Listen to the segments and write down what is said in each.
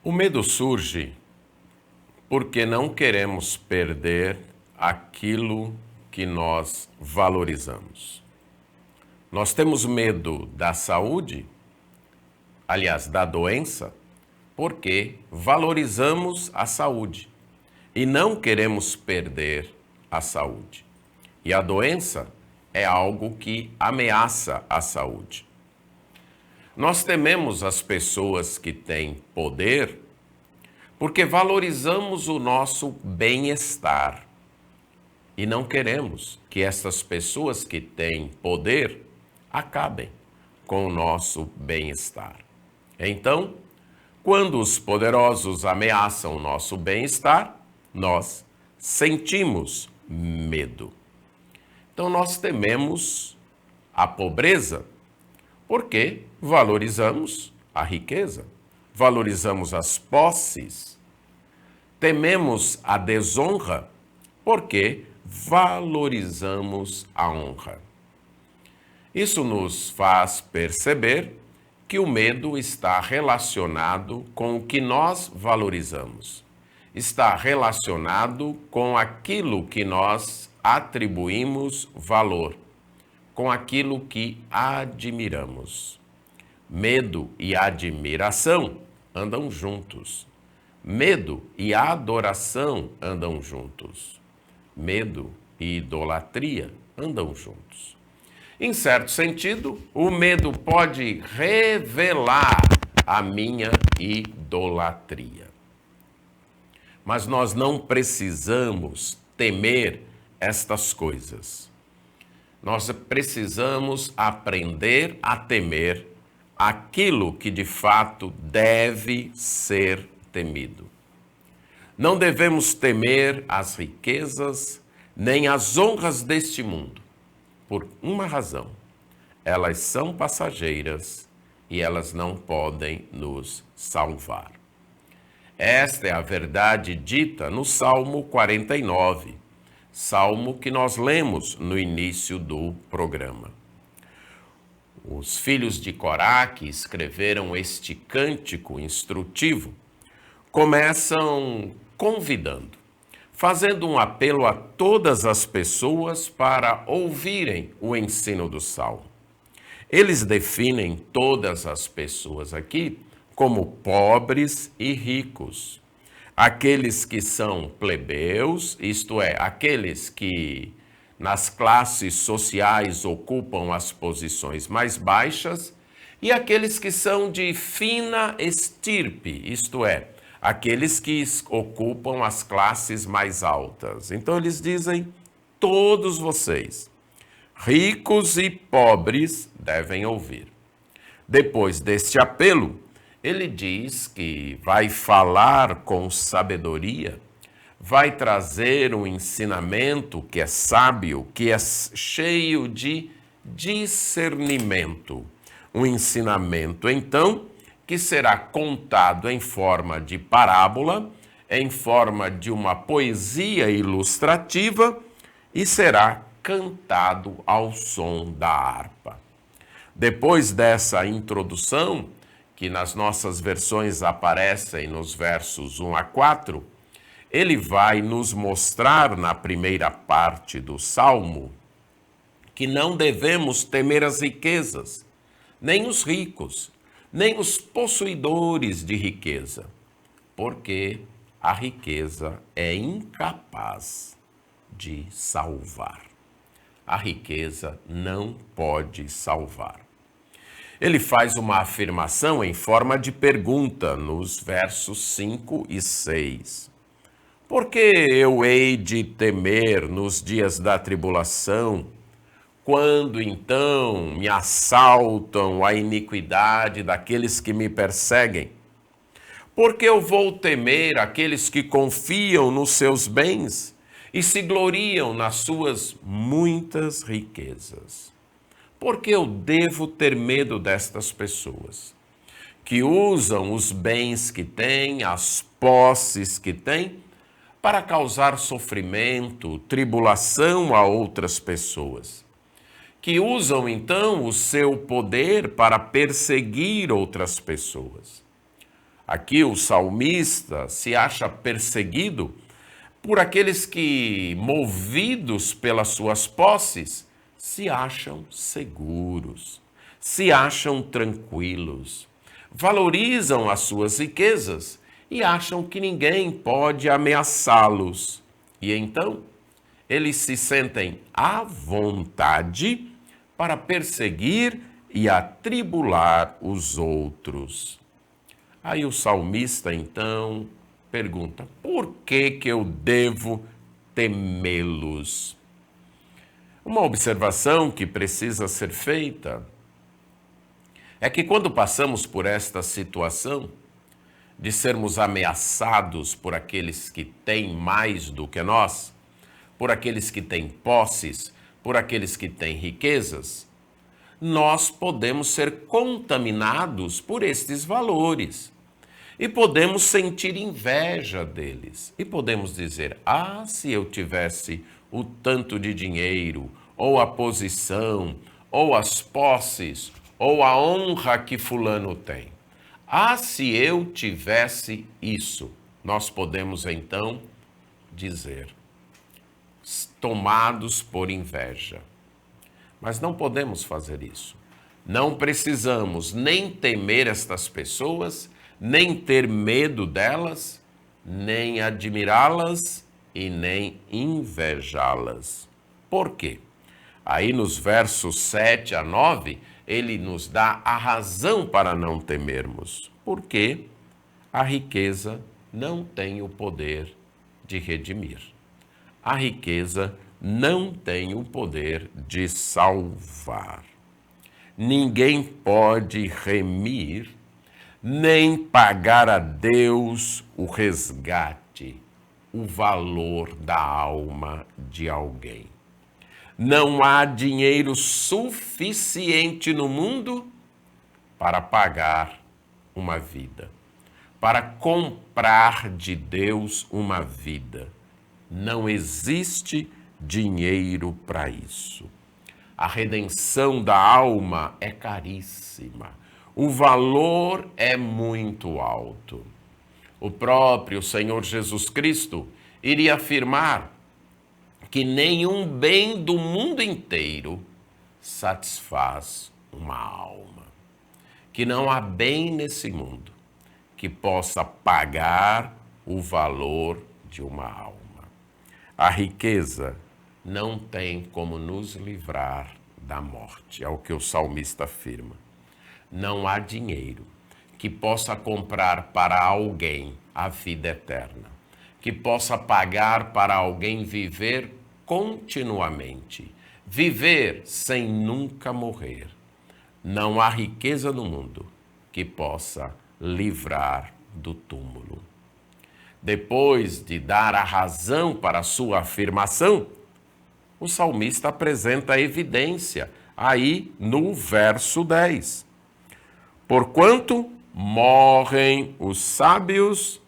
O medo surge porque não queremos perder aquilo que nós valorizamos. Nós temos medo da saúde, aliás, da doença, porque valorizamos a saúde e não queremos perder a saúde. E a doença é algo que ameaça a saúde. Nós tememos as pessoas que têm poder porque valorizamos o nosso bem-estar e não queremos que essas pessoas que têm poder acabem com o nosso bem-estar. Então, quando os poderosos ameaçam o nosso bem-estar, nós sentimos medo. Então, nós tememos a pobreza porque valorizamos a riqueza, valorizamos as posses. Tememos a desonra porque valorizamos a honra. Isso nos faz perceber que o medo está relacionado com o que nós valorizamos. Está relacionado com aquilo que nós atribuímos valor, com aquilo que admiramos. Medo e admiração andam juntos. Medo e adoração andam juntos. Medo e idolatria andam juntos. Em certo sentido, o medo pode revelar a minha idolatria. Mas nós não precisamos temer estas coisas. Nós precisamos aprender a temer aquilo que de fato deve ser temido. Não devemos temer as riquezas nem as honras deste mundo, por uma razão: elas são passageiras e elas não podem nos salvar. Esta é a verdade dita no Salmo 49, salmo que nós lemos no início do programa. Os filhos de Corá, que escreveram este cântico instrutivo, começam convidando, fazendo um apelo a todas as pessoas para ouvirem o ensino do Salmo. Eles definem todas as pessoas aqui como pobres e ricos. Aqueles que são plebeus, isto é, aqueles que nas classes sociais ocupam as posições mais baixas, e aqueles que são de fina estirpe, isto é, aqueles que ocupam as classes mais altas. Então eles dizem: todos vocês, ricos e pobres, devem ouvir. Depois deste apelo, ele diz que vai falar com sabedoria, vai trazer um ensinamento que é sábio, que é cheio de discernimento. Um ensinamento, então, que será contado em forma de parábola, em forma de uma poesia ilustrativa e será cantado ao som da harpa. Depois dessa introdução, que nas nossas versões aparecem nos versos 1 a 4, ele vai nos mostrar na primeira parte do Salmo que não devemos temer as riquezas, nem os ricos, nem os possuidores de riqueza, porque a riqueza é incapaz de salvar. A riqueza não pode salvar. Ele faz uma afirmação em forma de pergunta nos versos 5 e 6. Por que eu hei de temer nos dias da tribulação, quando então me assaltam a iniquidade daqueles que me perseguem? Por que eu vou temer aqueles que confiam nos seus bens e se gloriam nas suas muitas riquezas? Por que eu devo ter medo destas pessoas que usam os bens que têm, as posses que têm, para causar sofrimento, tribulação a outras pessoas? Que usam então o seu poder para perseguir outras pessoas? Aqui o salmista se acha perseguido por aqueles que, movidos pelas suas posses, se acham seguros, se acham tranquilos, valorizam as suas riquezas e acham que ninguém pode ameaçá-los. E então, eles se sentem à vontade para perseguir e atribular os outros. Aí o salmista, então, pergunta: por que eu devo temê-los? Uma observação que precisa ser feita é que quando passamos por esta situação de sermos ameaçados por aqueles que têm mais do que nós, por aqueles que têm posses, por aqueles que têm riquezas, nós podemos ser contaminados por estes valores. E podemos sentir inveja deles. E podemos dizer: ah, se eu tivesse o tanto de dinheiro, ou a posição, ou as posses, ou a honra que fulano tem. Ah, se eu tivesse isso. Nós podemos então dizer, tomados por inveja. Mas não podemos fazer isso. Não precisamos nem temer estas pessoas, nem ter medo delas, nem admirá-las e nem invejá-las. Por quê? Aí nos versos 7 a 9, ele nos dá a razão para não temermos. Porque a riqueza não tem o poder de redimir. A riqueza não tem o poder de salvar. Ninguém pode remir nem pagar a Deus o resgate, o valor da alma de alguém. Não há dinheiro suficiente no mundo para pagar uma vida, para comprar de Deus uma vida. Não existe dinheiro para isso. A redenção da alma é caríssima. O valor é muito alto. O próprio Senhor Jesus Cristo iria afirmar que nenhum bem do mundo inteiro satisfaz uma alma. Que não há bem nesse mundo que possa pagar o valor de uma alma. A riqueza não tem como nos livrar da morte, é o que o salmista afirma. Não há dinheiro que possa comprar para alguém a vida eterna, que possa pagar para alguém viver continuamente, viver sem nunca morrer. Não há riqueza no mundo que possa livrar do túmulo. Depois de dar a razão para a sua afirmação, o salmista apresenta a evidência aí no verso 10. Porquanto morrem os sábios,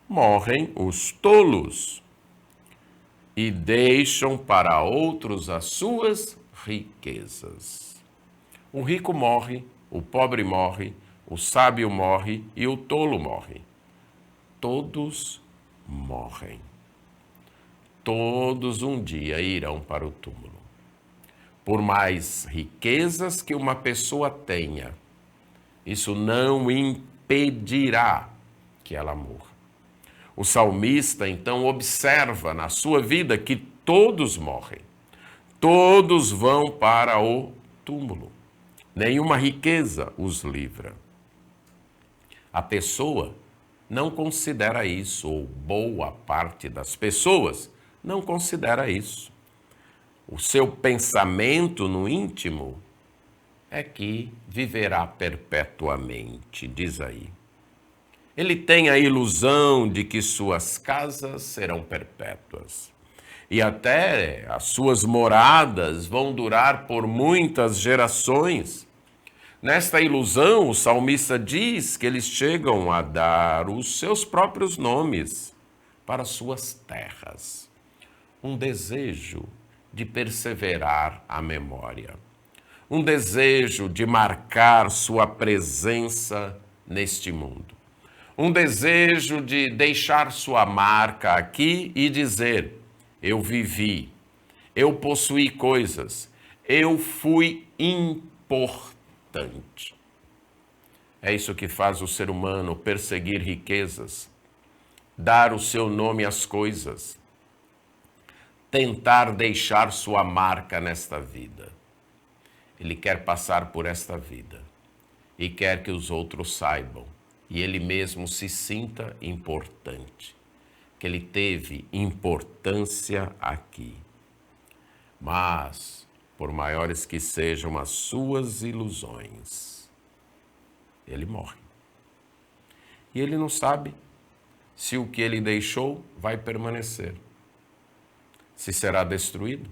morrem os tolos, e deixam para outros as suas riquezas. O rico morre, o pobre morre, o sábio morre e o tolo morre. Todos morrem. Todos um dia irão para o túmulo. Por mais riquezas que uma pessoa tenha, isso não impedirá que ela morra. O salmista, então, observa na sua vida que todos morrem. Todos vão para o túmulo. Nenhuma riqueza os livra. A pessoa não considera isso, ou boa parte das pessoas não considera isso. O seu pensamento no íntimo é que viverá perpetuamente, diz aí. Ele tem a ilusão de que suas casas serão perpétuas. E até as suas moradas vão durar por muitas gerações. Nesta ilusão, o salmista diz que eles chegam a dar os seus próprios nomes para suas terras. Um desejo de perseverar a memória. Um desejo de marcar sua presença neste mundo. um desejo de deixar sua marca aqui e dizer: eu vivi, eu possuí coisas, eu fui importante. É isso que faz o ser humano perseguir riquezas, dar o seu nome às coisas, tentar deixar sua marca nesta vida. Ele quer passar por esta vida e quer que os outros saibam e ele mesmo se sinta importante, que ele teve importância aqui. Mas, por maiores que sejam as suas ilusões, ele morre. E ele não sabe se o que ele deixou vai permanecer, se será destruído.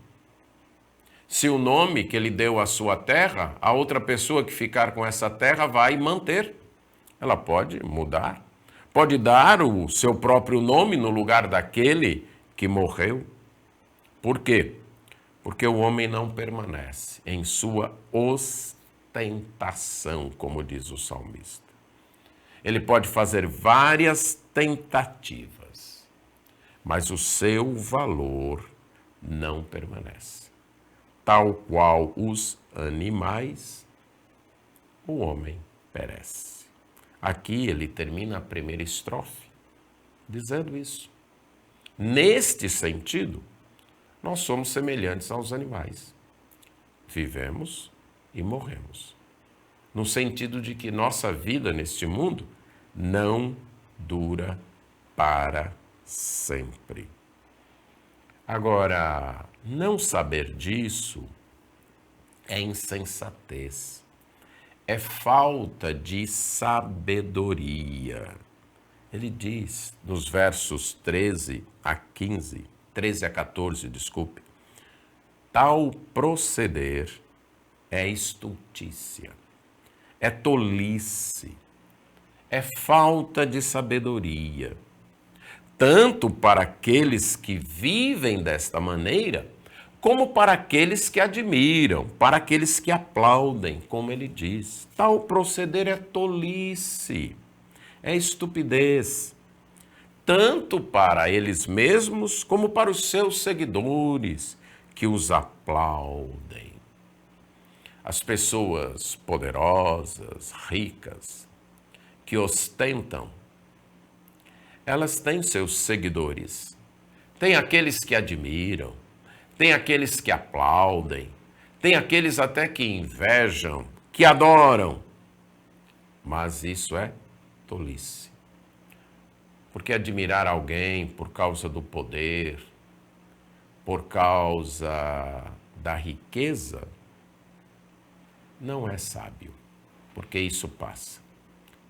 Se o nome que ele deu à sua terra, a outra pessoa que ficar com essa terra vai manter. Ela pode mudar, pode dar o seu próprio nome no lugar daquele que morreu. Por quê? Porque o homem não permanece em sua ostentação, como diz o salmista. Ele pode fazer várias tentativas, mas o seu valor não permanece. Tal qual os animais, o homem perece. Aqui ele termina a primeira estrofe, dizendo isso. Neste sentido, nós somos semelhantes aos animais. Vivemos e morremos. No sentido de que nossa vida neste mundo não dura para sempre. Agora, não saber disso é insensatez, é falta de sabedoria. Ele diz nos versos 13 a 14, tal proceder é estultícia, é tolice, é falta de sabedoria, tanto para aqueles que vivem desta maneira, como para aqueles que admiram, para aqueles que aplaudem, como ele diz. Tal proceder é tolice, é estupidez, tanto para eles mesmos como para os seus seguidores, que os aplaudem. As pessoas poderosas, ricas, que ostentam, elas têm seus seguidores. Tem aqueles que admiram, tem aqueles que aplaudem, tem aqueles até que invejam, que adoram. Mas isso é tolice. Porque admirar alguém por causa do poder, por causa da riqueza, não é sábio, porque isso passa.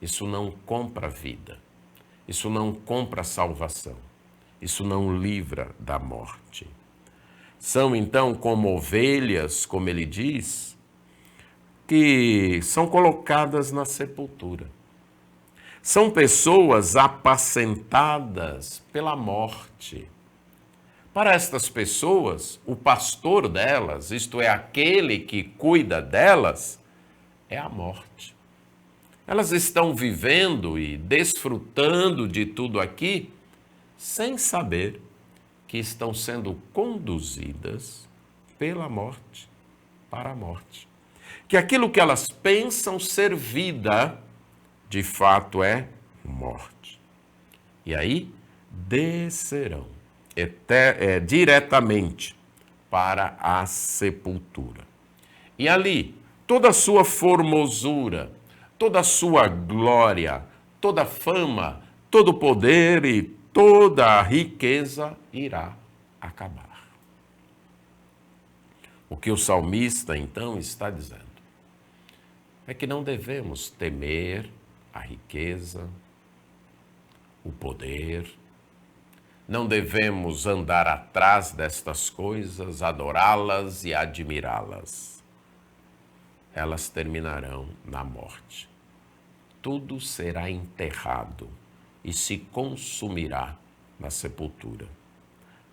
Isso não compra vida. Isso não compra salvação. Isso não livra da morte. São então como ovelhas, como ele diz, que são colocadas na sepultura. São pessoas apacentadas pela morte. Para estas pessoas, o pastor delas, isto é, aquele que cuida delas, é a morte. Elas estão vivendo e desfrutando de tudo aqui sem saber que estão sendo conduzidas pela morte, para a morte. Que aquilo que elas pensam ser vida, de fato é morte. E aí descerão diretamente para a sepultura. E ali, toda a sua formosura, toda a sua glória, toda a fama, todo o poder e toda a riqueza irá acabar. O que o salmista, então, está dizendo é que não devemos temer a riqueza, o poder, não devemos andar atrás destas coisas, adorá-las e admirá-las. Elas terminarão na morte. Tudo será enterrado e se consumirá na sepultura.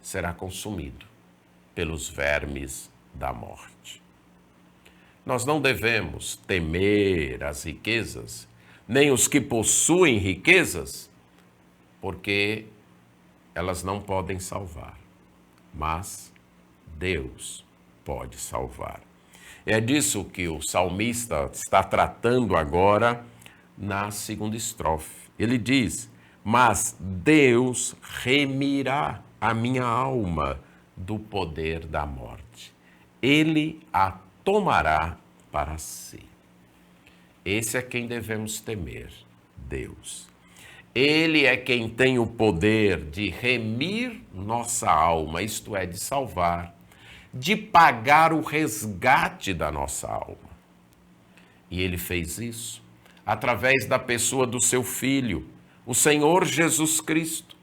Será consumido pelos vermes da morte. Nós não devemos temer as riquezas nem os que possuem riquezas, porque elas não podem salvar, mas Deus pode salvar. É disso que o salmista está tratando agora na segunda estrofe. Ele diz: mas Deus remirá a minha alma do poder da morte. Ele a tomará para si. Esse é quem devemos temer, Deus. Ele é quem tem o poder de remir nossa alma, isto é, de salvar, de pagar o resgate da nossa alma. E ele fez isso através da pessoa do seu Filho, o Senhor Jesus Cristo.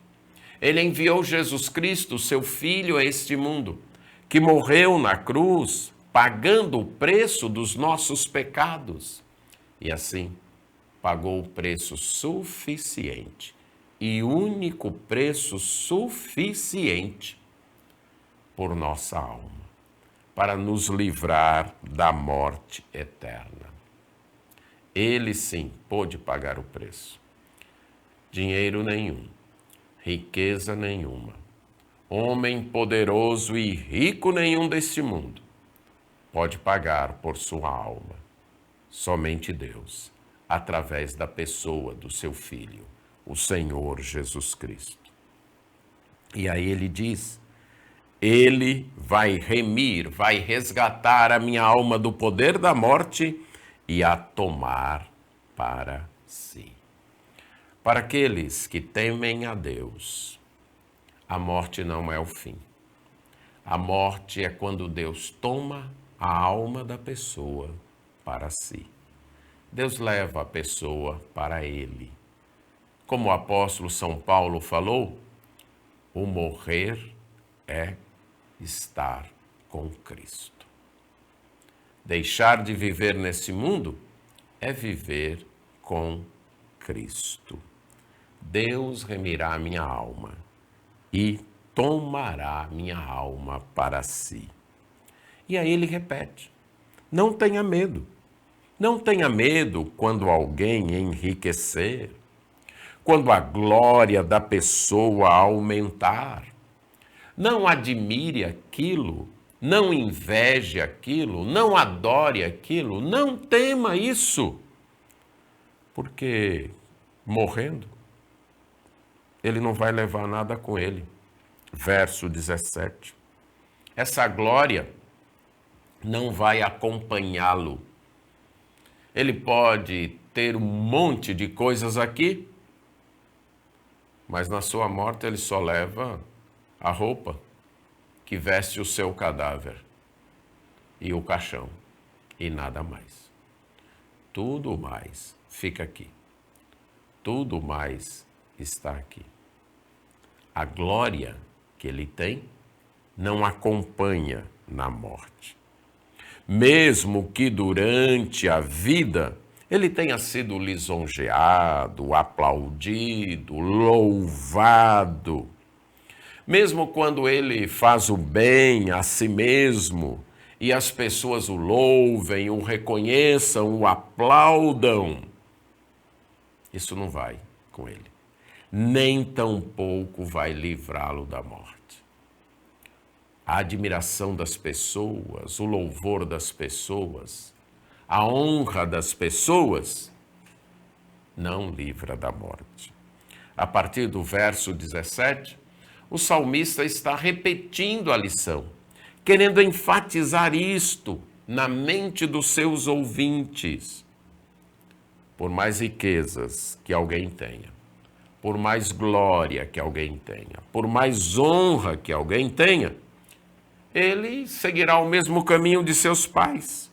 Ele enviou Jesus Cristo, seu Filho, a este mundo, que morreu na cruz, pagando o preço dos nossos pecados. E assim, pagou o preço suficiente e único preço suficiente por nossa alma, para nos livrar da morte eterna. Ele sim pôde pagar o preço. Dinheiro nenhum, riqueza nenhuma, homem poderoso e rico nenhum deste mundo pode pagar por sua alma. Somente Deus, através da pessoa do seu Filho, o Senhor Jesus Cristo. E aí ele diz: ele vai remir, vai resgatar a minha alma do poder da morte e a tomar para si. Para aqueles que temem a Deus, a morte não é o fim. A morte é quando Deus toma a alma da pessoa para si. Deus leva a pessoa para ele. Como o apóstolo São Paulo falou, o morrer é estar com Cristo. Deixar de viver nesse mundo é viver com Cristo. Deus remirá a minha alma e tomará minha alma para si. E aí ele repete: não tenha medo. Não tenha medo quando alguém enriquecer, quando a glória da pessoa aumentar. Não admire aquilo, não inveje aquilo, não adore aquilo, não tema isso. Porque morrendo, ele não vai levar nada com ele. Verso 17. Essa glória não vai acompanhá-lo. Ele pode ter um monte de coisas aqui, mas na sua morte ele só leva a roupa que veste o seu cadáver e o caixão e nada mais. Tudo mais fica aqui. Tudo mais está aqui. A glória que ele tem não acompanha na morte. Mesmo que durante a vida ele tenha sido lisonjeado, aplaudido, louvado, mesmo quando ele faz o bem a si mesmo e as pessoas o louvem, o reconheçam, o aplaudam, isso não vai com ele. Nem tampouco vai livrá-lo da morte. A admiração das pessoas, o louvor das pessoas, a honra das pessoas, não livra da morte. A partir do verso 17, o salmista está repetindo a lição, querendo enfatizar isto na mente dos seus ouvintes. Por mais riquezas que alguém tenha, por mais glória que alguém tenha, por mais honra que alguém tenha, ele seguirá o mesmo caminho de seus pais.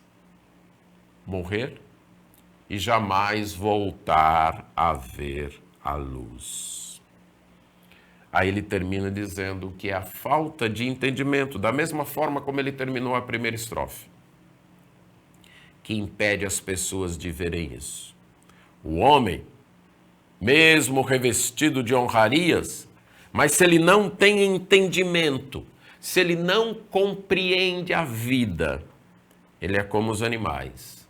Morrer e jamais voltar a ver a luz. Aí ele termina dizendo que é a falta de entendimento, da mesma forma como ele terminou a primeira estrofe, que impede as pessoas de verem isso. O homem, mesmo revestido de honrarias, mas se ele não tem entendimento, se ele não compreende a vida, ele é como os animais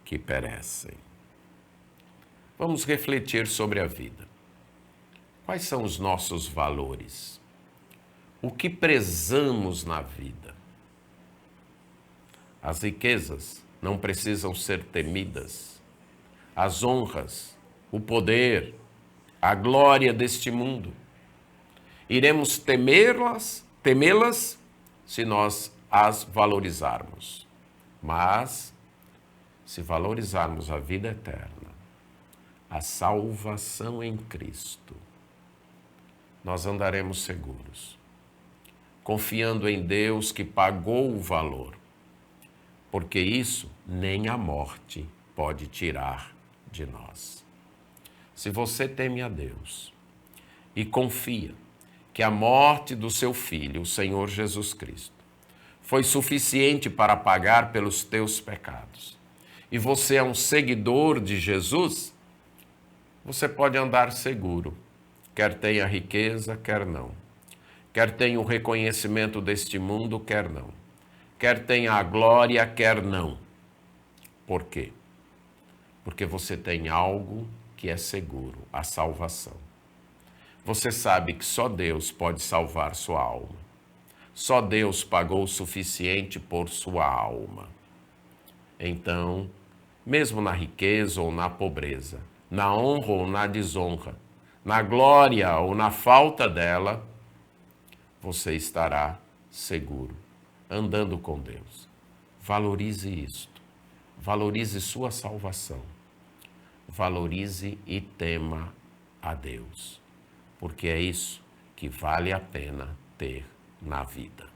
que perecem. vamos refletir sobre a vida. Quais são os nossos valores? O que prezamos na vida? As riquezas não precisam ser temidas. As honras, o poder, a glória deste mundo. Iremos temê-las se nós as valorizarmos. Mas, se valorizarmos a vida eterna, a salvação em Cristo, nós andaremos seguros, confiando em Deus que pagou o valor, porque isso nem a morte pode tirar de nós. Se você teme a Deus e confia que a morte do seu Filho, o Senhor Jesus Cristo, foi suficiente para pagar pelos teus pecados, e você é um seguidor de Jesus, você pode andar seguro, quer tenha riqueza, quer não, quer tenha o reconhecimento deste mundo, quer não, quer tenha a glória, quer não. Por quê? Porque você tem algo que é seguro, a salvação. Você sabe que só Deus pode salvar sua alma. Só Deus pagou o suficiente por sua alma. Então, mesmo na riqueza ou na pobreza, na honra ou na desonra, na glória ou na falta dela, você estará seguro, andando com Deus. Valorize isto. Valorize sua salvação. Valorize e tema a Deus, porque é isso que vale a pena ter na vida.